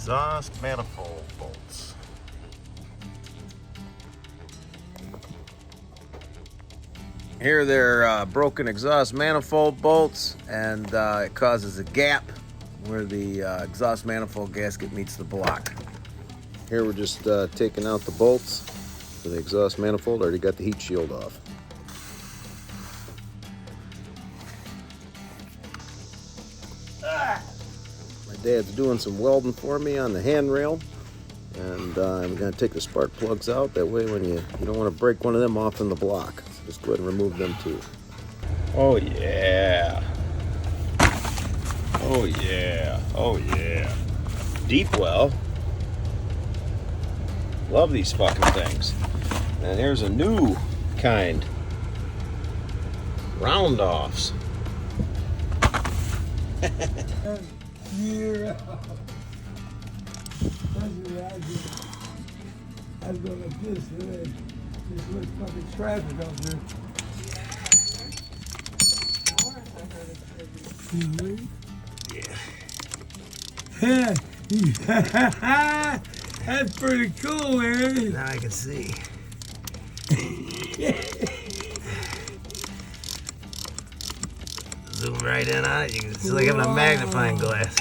exhaust manifold bolts. Here they're broken exhaust manifold bolts, and it causes a gap where the exhaust manifold gasket meets the block. Here we're just taking out the bolts for the exhaust manifold. Already got the heat shield off. My dad's doing some welding for me on the handrail, and I'm going to take the spark plugs out. That way when you don't want to break one of them off in the block. So just go ahead and remove them too. Oh yeah. Oh yeah. Oh yeah. Deep well. Love these fucking things. And here's a new kind. Round offs. Yeah. I was going like this today. This looks fucking traffic out there. Yeah. That's pretty cool, man. Now I can see. Zoom right in on it. You can see like having a magnifying glass.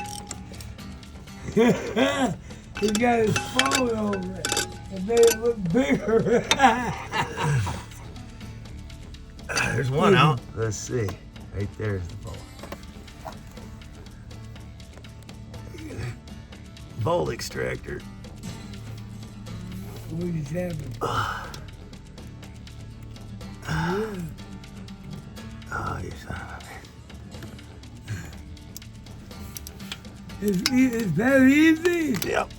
He got his phone over it and made it look bigger. There's one out. Let's see. Right there's the bolt. Bolt extractor. What is happening? Oh, you son of a man. Is that easy? Yep.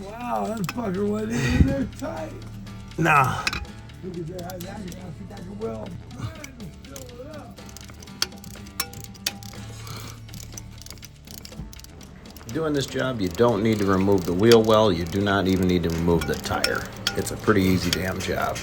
Wow, that fucker wasn't even there tight. No. Look at that. I think I can weld mine and fill it up. Doing this job, you don't need to remove the wheel well. You do not even need to remove the tire. It's a pretty easy damn job.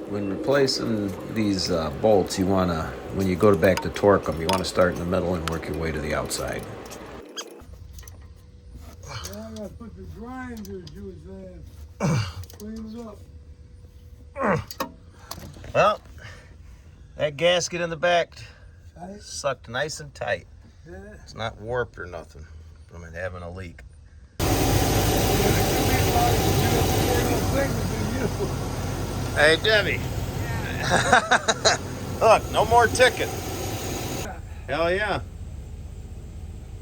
When replacing these bolts, you want to, when you go back to torque them, you want to start in the middle and work your way to the outside. Yeah, I gotta put the grinder to his clean it up. Well, that gasket in the back Tight? sucked nice and tight. Yeah. It's not warped or nothing from it having a leak. Hey, Debbie. Yeah. Look, no more ticket. Hell yeah.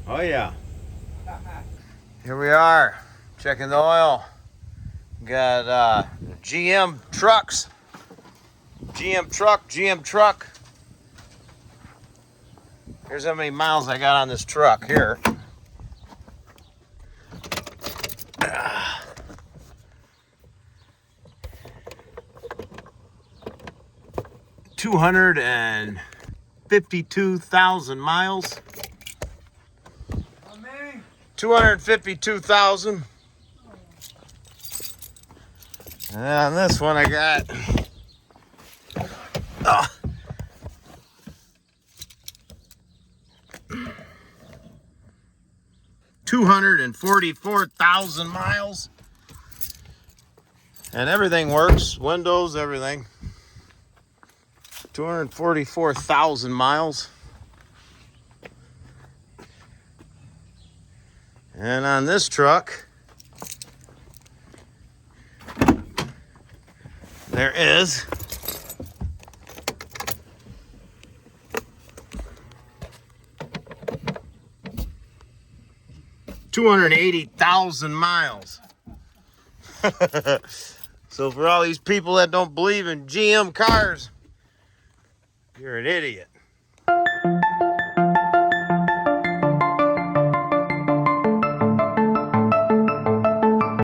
Oh yeah. Here we are, checking the oil. Got GM trucks. GM truck. Here's how many miles I got on this truck here. 252,000 miles. 252,000. And on this one I got 244,000 miles. And everything works, windows, everything. 244,000 miles. And on this truck, there is 280,000 miles. So for all these people that don't believe in GM cars, you're an idiot.